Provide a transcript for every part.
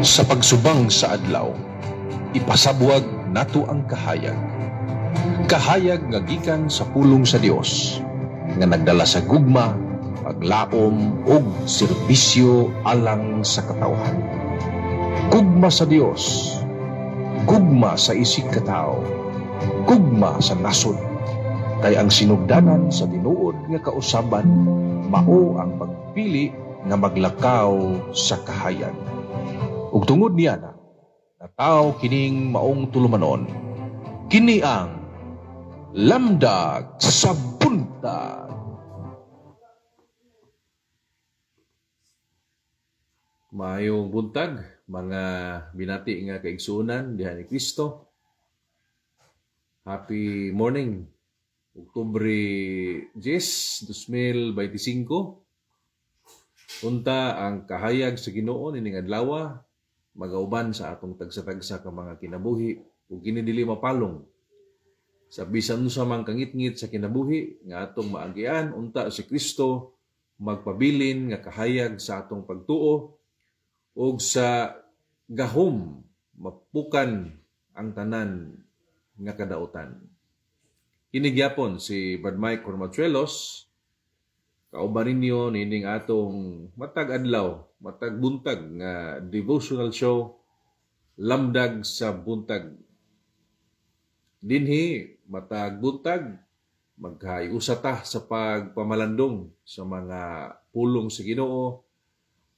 Sa pagsubang sa adlaw, ipasabwag nato ang kahayag. Kahayag nga gikan sa pulong sa Dios, nga nagdala sa gugma, paglaom ug serbisyo alang sa katawhan. Gugma sa Dios, gugma sa isig katao, gugma sa nasod. Kay ang sinugdanan sa tinuod nga kausaban mao ang pagpili nga maglakaw sa kahayag. Ug tungod niya na, nataw kining maong tulumanon, kini ang lamdag sa buntag. Maayong buntag, mga binati nga kaigsunan diha ni Kristo. Happy morning, Oktubre 10, 2025. Unta ang kahayag sa Ginoo nining adlaw, magauban sa atong tagsa-tagsa ka mga kinabuhi ug kini dili mapalong. Sa bisan sa mang kangit-ngit sa kinabuhi nga atong maagian, unta si Kristo magpabilin nga kahayag sa atong pagtuo ug sa gahom mapukan ang tanan nga kadautan. Kini gyapon si Brad Mike Cormatrelos, kauban ninyo nining atong matag adlaw, matag buntag nga devotional show, Lamdag sa Buntag. Dinhi matag buntag maghiusa ta sa pagpamalandong sa mga pulong sa Ginoo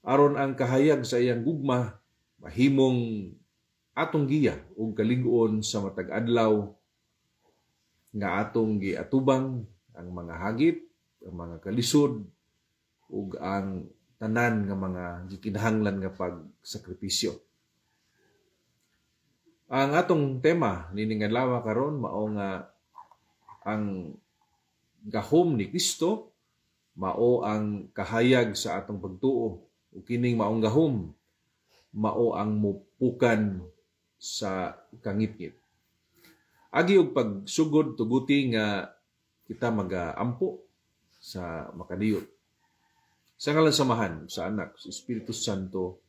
aron ang kahayag sa iyang gugma mahimong atong giya ug kalig-on sa matag adlaw nga atong giatubang ang mga hagit, ang mga kalisod, ug ang tanan nga mga gikinahanglan nga pagsakripisyo. Ang atong tema nining adlaw karon mao nga ang gahom ni Kristo, mao ang kahayag sa atong pagtuo. Ug kining maong gahom mao ang mupukan sa kangit-ngit. Agi og pagsugod tuguti nga kita mag-ampo sa makadiyot. Sa ngalan samahan sa Anak, sa Espiritu Santo.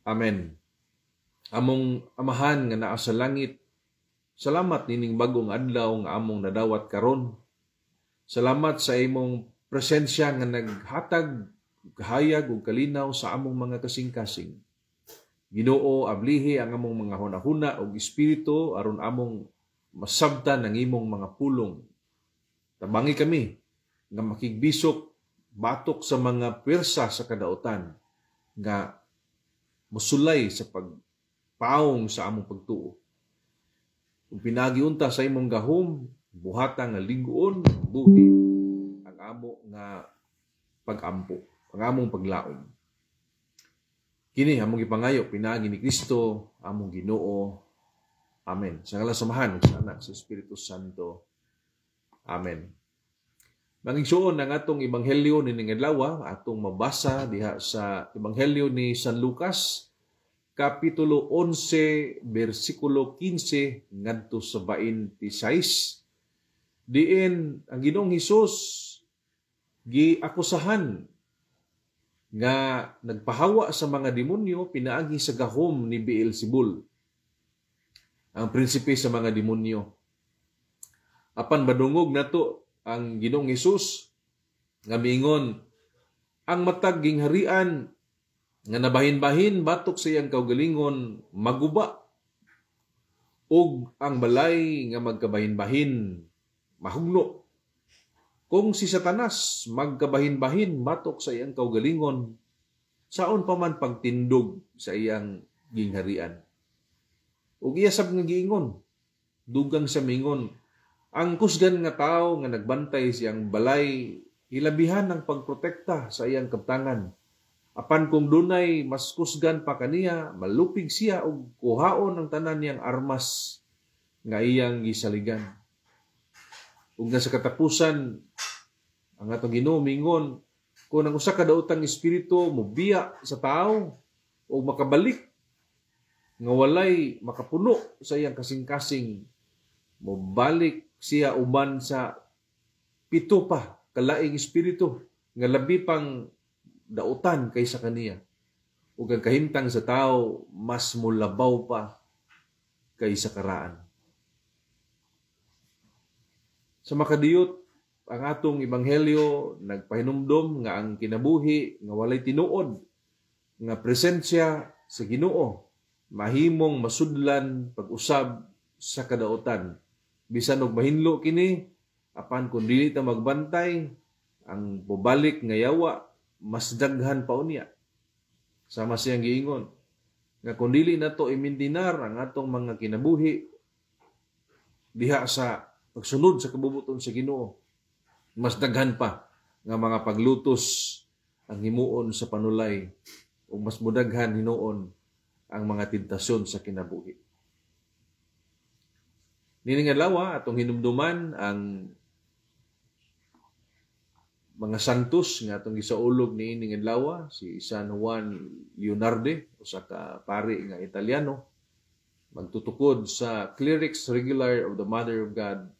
Amen. Among Amahan nga naa sa langit, salamat nining bagong adlaw nga among nadawat karon. Salamat sa imong presensya nga naghatag kahayag ug kalinaw sa among mga kasing-kasing. Ginoo, ablihi ang among mga hunahuna ug espiritu aron among masabtan ang imong mga pulong. Tabangi kami nga makigbisok batok sa mga pwersa sa kadautan nga musulay sa pagpaong sa among pagtuo. Kung pinagiunta sa imong gahom, buhata nga lig-on buhi ang amo nga pag-ampo, ang among paglaom. Kini among gipangayo pinagi ni Kristo, among Ginoo. Amen. Sa ngalan samahan sa Anak, sa Espiritu Santo. Amen. Mangigsuon ang atong ebanghelyo nining adlaw, atong mabasa diha sa ebanghelyo ni San Lucas, kapitulo 11, bersikulo 15 ngadto sa 26. Diin ang Ginoong Hesus giakusahan nga nagpahawa sa mga demonyo pinaagi sa gahom ni Beelzebul, ang prinsipe sa mga demonyo. Apan badungog nato ang Ginoong Hesus nga miingon, ang matag gingharian nga nabahin-bahin batok sa iyang kaugalingon maguba, ug ang balay nga magkabahin-bahin mahugno. Kung si Satanas magkabahin-bahin batok sa iyang kaugalingon, saon pa man pagtindog sa iyang gingharian. Ug iya sab nga giingon, dugang sa mingon, ang kusgan nga tao nga nagbantay siyang balay, hilabihan ang pagprotekta sa iyang kabtangan. Apan kung dunay mas kusgan pa kaniya, malupig siya og kuhaon ang tanan niyang armas nga iyang gisaligan. Ug nga sa katapusan, ang atong Ginoo mingon, kung ang usa ka daotang espiritu mobiya sa tao o makabalik nga walay makapuno sa iyang kasing-kasing, mobalik siya uban sa 7 pa kalaing espiritu nga labi pang dautan kaysa kaniya. ug ang kahimtang sa tao mas mulabaw pa kaysa karaan. Sa makadiyot, ang atong ebanghelyo nagpahinumdom nga ang kinabuhi nga walay tinuod nga presensya sa Ginoo mahimong masudlan pag-usab sa kadautan. Bisan og mahinlo kini, apan kung dili ta magbantay, ang bubalik nga yawa mas daghan pa unya. Sama siyang giingon nga kung dili nato imindinar ang atong mga kinabuhi diha sa pagsunod sa kabubuton sa Ginoo, mas daghan pa nga mga paglutos ang himuon sa panulay o mas mudaghan hinuon ang mga tentasyon sa kinabuhi. Nining adlaw atong hinumduman ang mga santos nga atong gisaulog niining adlaw, si San Juan Leonardi, usa ka pari nga Italiano, magtutukod sa Clerics Regular of the Mother of God.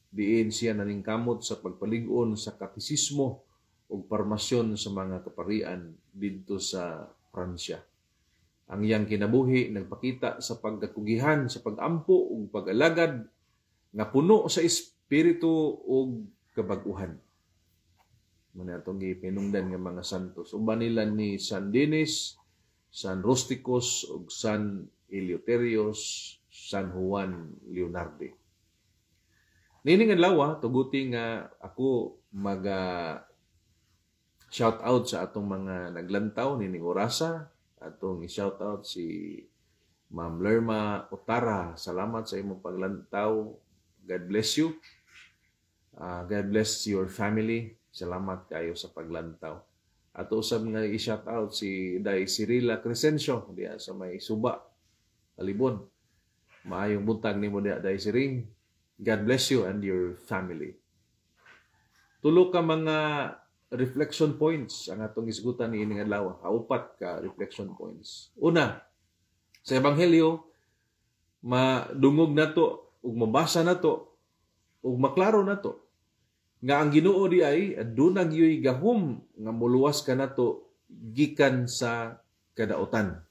Diin siya naningkamot sa pagpalig-on sa katisismo ug parmasyon sa mga kaparian didto sa Pransya. Ang iyang kinabuhi nagpakita sa pagkakugihan sa pag-ampo ug pag-alagad nga puno sa espiritu ug kabag-uhan. Muna itong ipinungdan ng mga santos. Uban nila ni San Denis, San Rusticus ug San Eleuterios, San Juan Leonardi. Nining adlaw tuguti nga ako mag shout out sa atong mga naglantaw nining orasa. Atong i-shout out si Ma'am Lerma Otara. Salamat sa imong paglantaw. God bless you. God bless your family. Salamat kayo sa paglantaw. At usab nga i-shout out si Day Cirila Crescencio diya sa may Suba, Alibon. Maayong buntag nimo diya, Day Siring. God bless you and your family. Tulo ka mga reflection points ang atong isgutan ni ining adlaw. Upat ka reflection points. Una, sa ebanghelyo madungog nato ug mabasa nato ug maklaro nato nga ang Ginoo di ay aduna gyoy gahom nga muluwas ka nato gikan sa kadautan.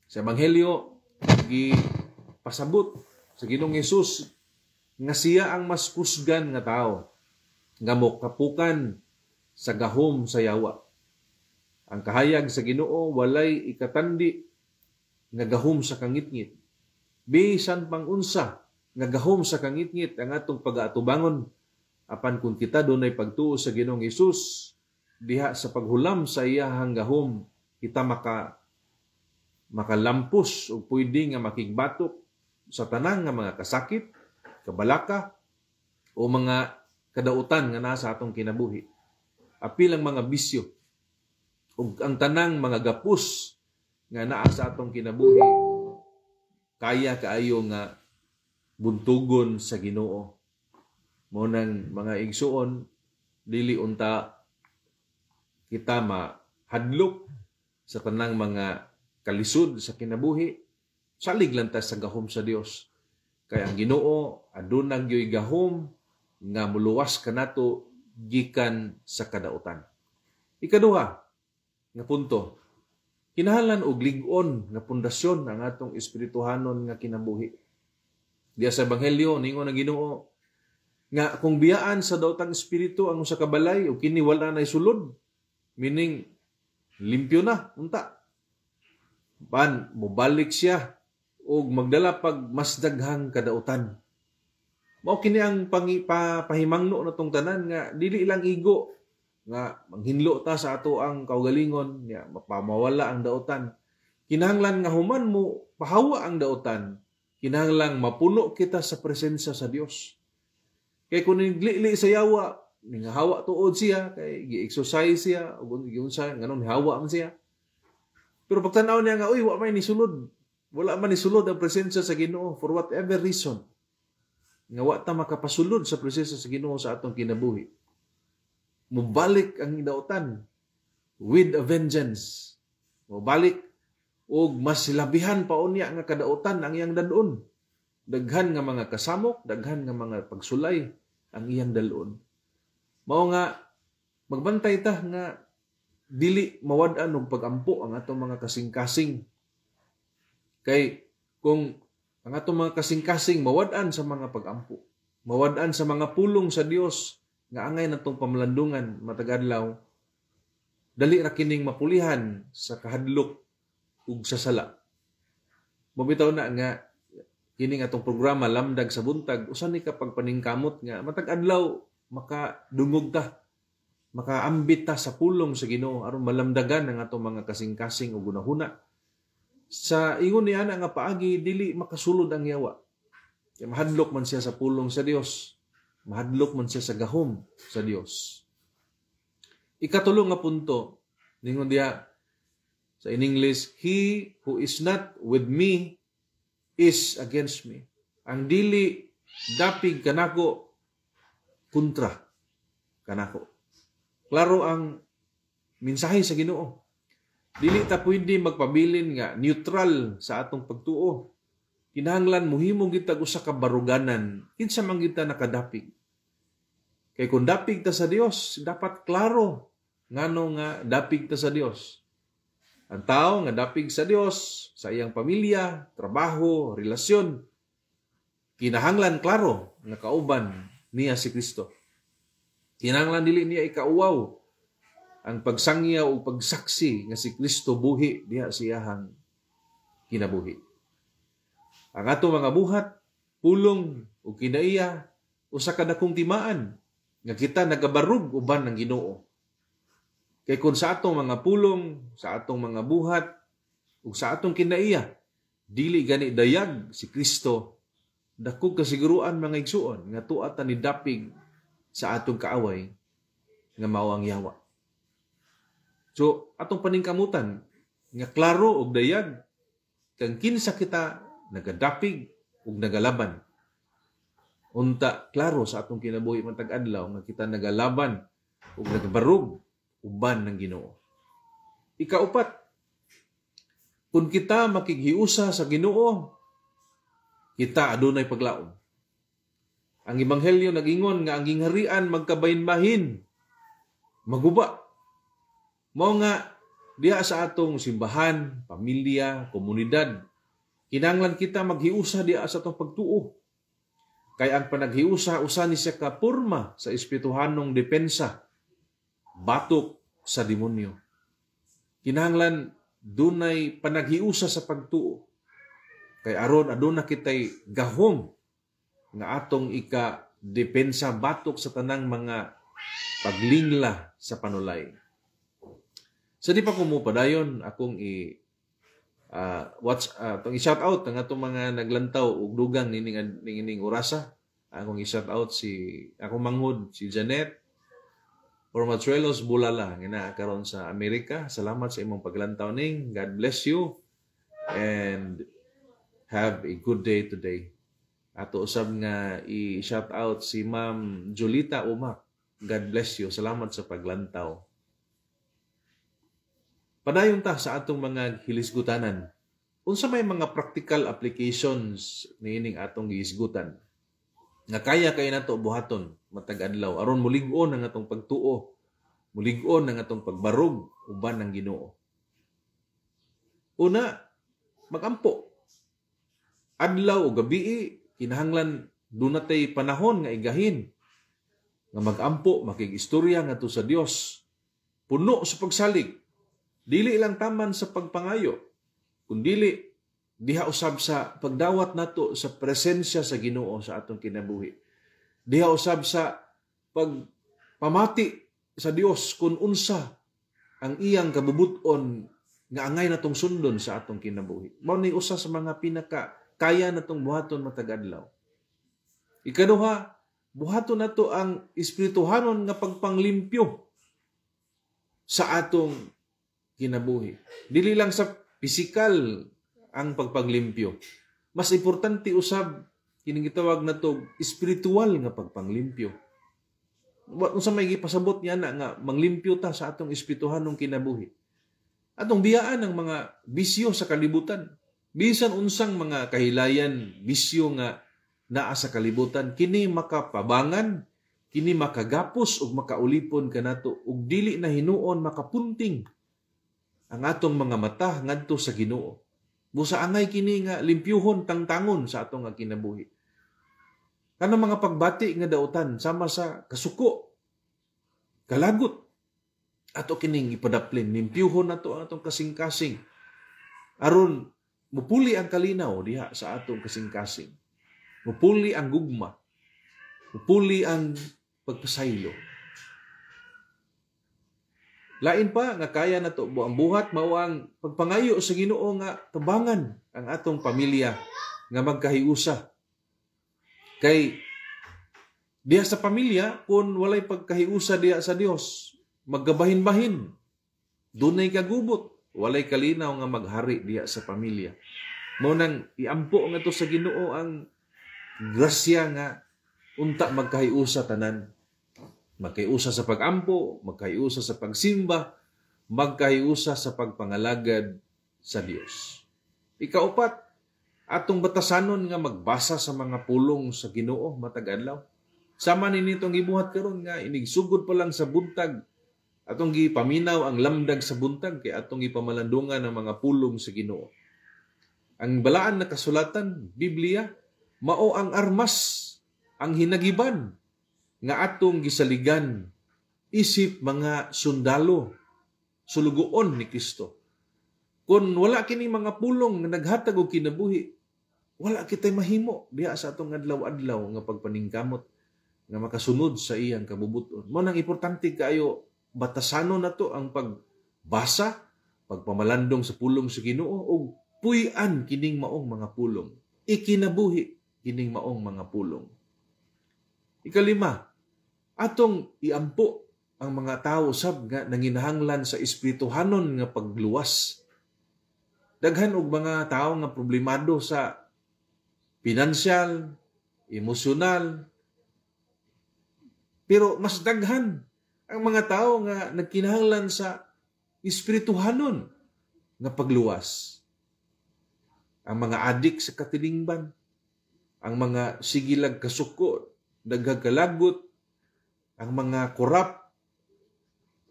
Sa ebanghelyo gipasabot sa Ginoong Hesus nga siya ang mas kusgan nga tao nga mokapukan sa gahom sa yawa. Ang kahayag sa Ginoo walay ikatandi nga gahom sa kangitngit. Bisan pang unsa nga gahom sa kangitngit ang atong pag-aatubangon apan kung kita dunay pagtuo sa Ginoong Hesus diha sa paghulam sa iyahang gahom, kita makalampos o pwede nga makigbatok sa tanang nga mga kasakit, kabalaka o mga kadautan nga nasa atong kinabuhi. Apil ang mga bisyo ug ang tanang mga gapos nga naa sa atong kinabuhi kaya kaayo nga buntugon sa Ginoo. Mo nang mga igsuon dili unta kita mahadlok sa tanang mga kalisod sa kinabuhi, salig lang ta sa gahom sa Dios. Kaya ang Ginoo aduna gyoy gahom nga muluwas kanato gikan sa kadautan. Ikaduha nga punto, kinahanglan og lig-on nga pundasyon ang atong espirituhanon nga kinabuhi. Diya sa ebanghelyo ningon ang Ginoo nga kung biyaan sa daotang espiritu ang usa ka balay o kini wala nay sulod, meaning limpyo na unta. Ban mobalik siya og magdala pag mas daghang kadautan. Mao kini ang pahimangno natong tanan nga dili lang igo nga manghinlo ta sa ato ang kaugalingon nya mapamawala ang dautan. Kinahanglan nga human mo pahawa ang dautan. Kinahanglan mapuno kita sa presensya sa Dios. Kay kung nilili sa yawa, hawa tuod siya, kay gi-exercise siya, ug giunsa nganon hawa man siya. Pero pagtanaw niya nga, uy, wa may nisulod. Wala man nisulod ang presensya sa Ginoo for whatever reason. Nga wa ta makapasulod sa presensya sa Ginoo sa atong kinabuhi. Mubalik ang dautan with a vengeance. Mubalik og mas labihan pa unya nga kadautan ang iyang dadon. Daghan nga mga kasamok, daghan nga mga pagsulay ang iyang dalon. Mao nga magbantay ta nga dili mawad-an og pagampo ang atong mga kasing-kasing. Kay kung ang atong mga kasing-kasing mawad-an sa mga pagampo, mawad-an sa mga pulong sa Dios nga angay natong pamalandungan matag adlaw, dali ra kining mapulihan sa kahadlok ug sa sala. Mabitaw na nga kining atong programa Lamdag sa Buntag, usa ni ka pagpaningkamot nga matag adlaw makadungog ta, makaambit ta sa pulong sa Ginoo aron malamdagan ang atong mga kasing-kasing ug gunahuna. Sa ingon niya nga paagi dili makasulod ang yawa. Kaya mahadlok man siya sa pulong sa Dios, mahadlok man siya sa gahom sa Dios. Ikatulo nga punto, ningon diha sa in English, he who is not with me is against me. Ang dili dapig kanako, kontra kanako. Klaro ang mensahe sa Ginoo. Dili ta pwede magpabilin nga neutral sa atong pagtuo. Kinahanglan muhimong kita usa ka baruganan kinsa man kita nakadapig. Kay kung dapig ta sa Dios, dapat klaro ngano nga dapig ta sa Dios. Ang tao nga dapig sa Dios, sa iyang pamilya, trabaho, relasyon, kinahanglan klaro nga kauban niya si Kristo. Kinahanglan dili niya ikauwaw ang pagsangya o pagsaksi nga si Kristo buhi diha siyahang kinabuhi. Ang ato mga buhat, pulong o kinaiya, usa ka dakong timaan nga kita nagabarug uban ng Ginoo. Kay kung sa atong mga pulong, sa atong mga buhat, ug sa atong kinaiya, dili gani dayag si Kristo, dako kasiguruan mga igsuon nga tuwa ta ni dapig sa atong kaaway nga mao ang yawa. So atong paningkamutan nga klaro og dayag kang kinsa kita nagadapig ug nagalaban. Unta klaro sa atong kinabuhi matag adlaw nga kita nagalaban ug nagbarug uban ng Ginoo. Ikaupat, kung kita makighiusa sa Ginoo, kita adunay paglaom. Ang Ebanghelyo nagingon nga ang gingharian magkabahin-bahin, maguba. Mao nga diha sa atong simbahan, pamilya, komunidad, kinahanglan kita maghiusa diha sa atong pagtuo. Kay ang panaghiusa usa ni siya ka porma sa espirituhanong depensa batok sa demonyo. Kinahanglan dunay panaghiusa sa pagtuo. Kay aron aduna kitay gahom nga atong ika-depensa batok sa tanang mga paglingla sa panulay. Sa di pa ko mo padayon, akong i-shout out ang atong mga naglantaw ug dugang nining orasa. Akong i-shout out akong manghud si Janet Ormatrelos Bulala nga karon sa Amerika. Salamat sa imong paglantaw ning. God bless you and have a good day today. Ato usab nga i-shout out si Ma'am Julita Umak. God bless you. Salamat sa paglantaw. Padayon ta sa atong mga hilisgutanan. Unsa may mga practical applications niining atong gihisgutan nga kaya nato buhaton matag adlaw aron mulig-on ang atong pagtuo, mulig-on ang atong pagbarog uban ng Ginoo. Una, magampo. Adlaw o gabi kinahanglan dunay panahon nga igahin nga magampo, makig-istorya ngadto sa Dios. Puno sa pagsalig. Dili lang taman sa pagpangayo, kundi diha usab sa pagdawat nato sa presensya sa Ginoo sa atong kinabuhi. Diha usab sa pagpamati sa Dios kung unsa ang iyang kabubuton nga angay natong sundon sa atong kinabuhi. Mao ni usa sa mga pinaka-kaya natong buhaton matag adlaw. Ikaduha, buhaton nato ang espirituhanon nga pagpanglimpyo sa atong kinabuhi. Dili lang sa pisikal ang pagpaglimpyo. Mas importante usab kining gitawag nato espiritual nga pagpanglimpyo. Unsa may gipasabot niya nga manglimpyo ta sa atong espirituhanong kinabuhi. Atong biyaan ang mga bisyo sa kalibutan. Bisan unsang mga kahilayan, bisyo nga naa sa kalibutan, kini makapabangan, kini makagapos ug makaulipon kanato ug dili na hinuon makapunting ang atong mga mata ngadto sa Ginoo. Busa angay kini nga limpyuhon tangtangon sa atong nga kinabuhi. Kanang mga pagbati nga dautan sama sa kasuko, kalagot, ato kining ipadaplin, limpyuhon nato ang atong kasing-kasing aron mupuli ang kalinaw diha sa atong kasing-kasing. Mupuli ang gugma. Mupuli ang pagpasaylo. Lain pa nga kaya nato ang buhat mao ang pagpangayo sa Ginoo nga tabangan ang atong pamilya nga magkahiusa. Kay diha sa pamilya kun walay pagkahiusa diha sa Dios, maggabahin-bahin. Dunay kagubot, walay kalinaw nga maghari diha sa pamilya. Mao nang iampo nga to sa Ginoo ang grasya nga unta magkahiusa tanan. Magkahiusa sa pagampo, magkahiusa sa pagsimba, magkahiusa sa pagpangalagad sa Dios. Ikaupat, atong batasanon nga magbasa sa mga pulong sa Ginoo matag adlaw. Sama ni nitong gibuhat karon nga inigsugod pa lang sa buntag, atong gipaminaw ang lamdag sa buntag kay atong gipamalandungan ang mga pulong sa Ginoo. Ang balaan na kasulatan, Biblia, mao ang armas, ang hinagiban nga atong gisaligan isip mga sundalo sulugoon ni Kristo. Kung wala kini mga pulong nga naghatag og kinabuhi, wala kitay mahimo diha sa atong adlaw-adlaw nga pagpaningkamot nga makasunod sa iyang kabubuton. Mao nang importante kaayo batasanon nato ang pagbasa, pagpamalandong sa pulong sa Ginoo ug puy-an kining maong mga pulong. Ikinabuhi kining maong mga pulong. Ikalima, atong iampo ang mga tao sab nga nanginahanglan sa espirituhanon nga pagluwas. Daghan og mga tao nga problemado sa pinansyal, emosyonal, pero mas daghan ang mga tao nga nagkinahanglan sa espirituhanon nga pagluwas. Ang mga adik sa katilingban, ang mga sigilag kasuko, nagkakalagot, ang mga korap,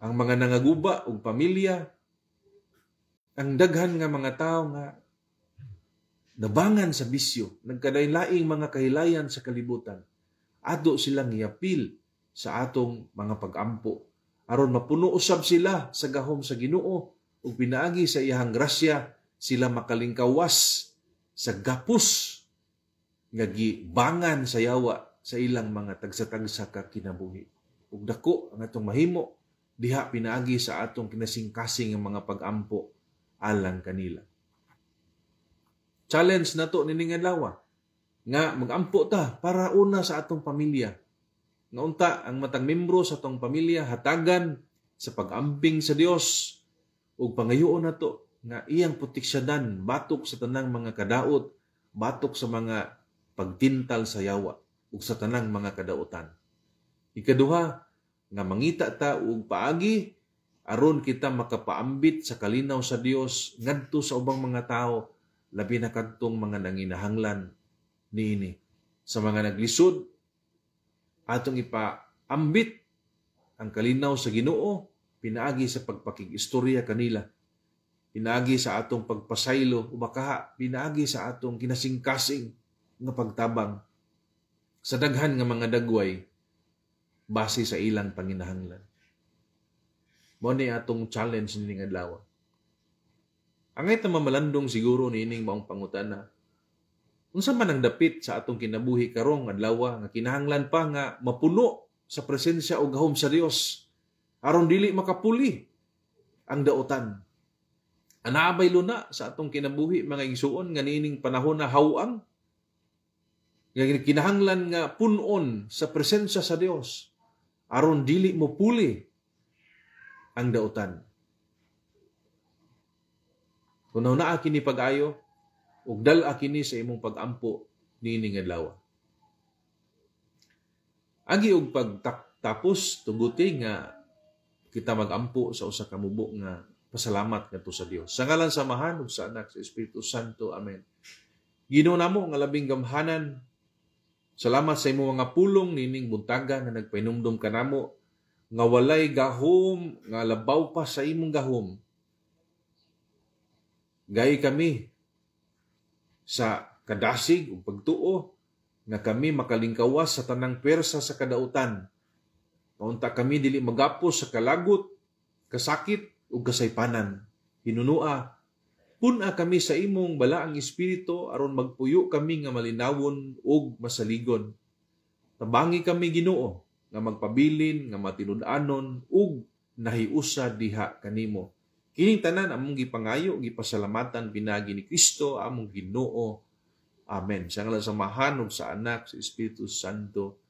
ang mga nangaguba o pamilya, ang daghan nga mga tao nga nabangan sa bisyo, nagkadaylaing mga kahilayan sa kalibutan, ato silang iapil sa atong mga pag-ampo. Aron mapuno usab sila sa gahom sa Ginoo ug pinaagi sa iyang grasya sila makalingkawas sa gapos nga gibangan sa yawa sa ilang mga tagsa-tagsa ka kinabuhi. Ug dako ang atong mahimo diha pinaagi sa atong kinasingkasing nga mga pag-ampo alang kanila. Challenge nato nining adlaw nga mag-ampo ta para una sa atong pamilya. Nga unta ang matang membro sa atong pamilya hatagan sa pag-amping sa Dios ug pangayoon nato nga iyang proteksyonan batok sa tanang mga kadaot, batok sa mga pagtintal sa yawa ug sa tanang mga kadautan. Ikaduha, nga mangita ta og paagi aron kita makapaambit sa kalinaw sa Dios ngadto sa ubang mga tao, labi na kadtong mga nanginahanglan niini. Sa mga naglisod, atong ipaambit ang kalinaw sa Ginoo pinaagi sa pagpakig-istorya kanila. Pinaagi sa atong pagpasaylo o makaha, pinaagi sa atong kinasingkasing nga pagtabang sa daghan nga mga dagway base sa ilang panginahanglan. Mao ni atong challenge ning adlaw. Angay ta mamalandong siguro nining maong pangutana. Unsa man ang dapit sa atong kinabuhi karong adlaw nga kinahanglan pa nga mapuno sa presensya o gahom sa Dios aron dili makapuli ang dautan. Anaabay luna sa atong kinabuhi mga igsuon nga nining panahon na hawang nga kinahanglan nga punon sa presensya sa Dios aron dili mo puli ang dautan. Kunaw naa kini pag-ayo ug dal-a kini sa imong pag-ampo nining adlaw. Agi og pagtapos tuguti nga kita mag-ampo sa usa ka mubo nga pasalamat ngadto sa Dios. Sa ngalan sa Amahan ug sa Anak sa Espiritu Santo. Amen. Ginoo namo nga labing gamhanan Salamat sa imo mga pulong nining buntaga nga nagpainumdum kanamo nga walay gahom nga labaw pa sa imong gahom. Gay kami sa kadasig ug pagtuo nga kami makalingkawas sa tanang pwersa sa kadautan. Kaunta kami dili magapos sa kalagot, kasakit ug kasaypanan. Hinunua, puna kami sa imong balaang espiritu aron magpuyo kami nga malinawon ug masaligon. Tabangi kami Ginoo nga magpabilin, nga matinud-anon ug nahiusa diha kanimo. Kining tanan among gipangayo, gipasalamatan pinagi ni Kristo among Ginoo. Amen. Sa ngalan sa Amahan ug sa Anak, sa Espiritu Santo.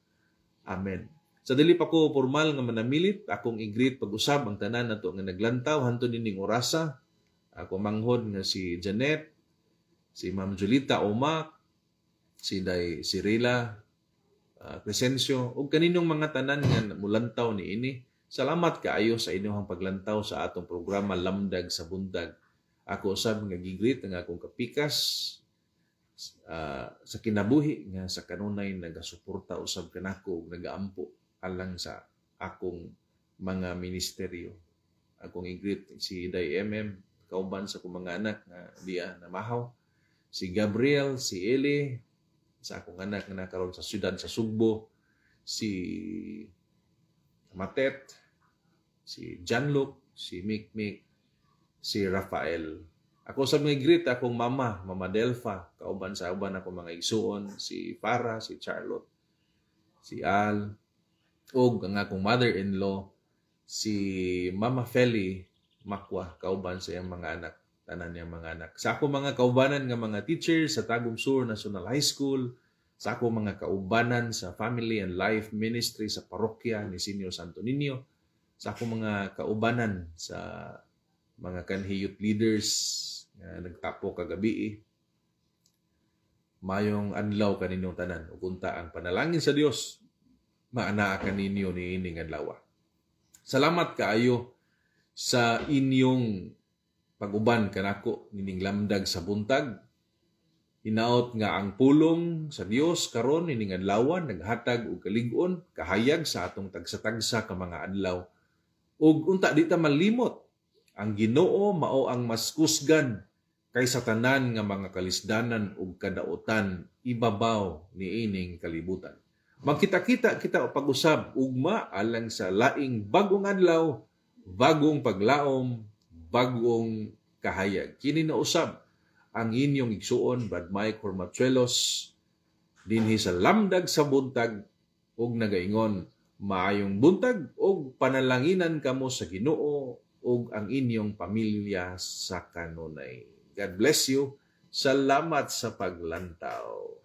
Amen. Sa dili pa ko formal nga manamilit, akong i-greet pag-usab ang tanan nato nga naglantaw hantud nining orasa. Ako manghod nga si Janet, si Ma'am Julita Omak, si Day Cirila Crescencio ug kaninong mga tanan nga mulantaw niini. Salamat kaayo sa inyong paglantaw sa atong programa Lamdag sa Buntag. Ako usab nga gi-greet ang akong kapikas sa kinabuhi nga sa kanunay nagasuporta usab kanako ug nagaampo alang sa akong mga ministeryo. Akong i-greet si Day MM, kauban sa akong mga anak nga diya namahaw, si Gabriel, si Eli, sa akong anak nga nakaroon sa syudad sa Sugbo, si Matet, si Janluc, si Mikmik, si Rafael. Ako sa mga greet akong mama, Mama Delfa, kauban sa uban akong mga igsuon, si Farah, si Charlotte, si Al, ug ang akong mother-in-law, si Mama Feli Makwa, kauban sa iyang mga anak, tanan niyang mga anak. Sa akong mga kaubanan nga mga teachers sa Tagum Sur National High School, sa akong mga kaubanan sa Family and Life Ministry sa parokya ni Senior Santo Niño, sa akong mga kaubanan sa mga kanhi youth leaders nga nagtapo kagabi. Mayong adlaw kaninyong tanan ug unta ang panalangin sa Dios maanaa kaninyo niining adlaw. Salamat kaayo sa inyong pag-uban kanako nining lamdag sa buntag. Hinaot nga ang pulong sa Dios karon nining adlaw naghatag og kalig-on, kahayag sa atong tagsa-tagsa ka mga adlaw. Ug unta di ta malimot, ang Ginoo mao ang mas kusgan kaysa tanan nga mga kalisdanan ug kadautan ibabaw niining kalibutan. Magkita-kita kita pag-usab ugma alang sa laing bagong adlaw, bagong paglaom, bagong kahayag. Kini na usab ang inyong igsuon Brad Mike Hormatuelos dinhi sa Lamdag sa Buntag ug nagaingon maayong buntag ug panalanginan kamo sa Ginoo ug ang inyong pamilya sa kanunay. God bless you. Salamat sa paglantaw.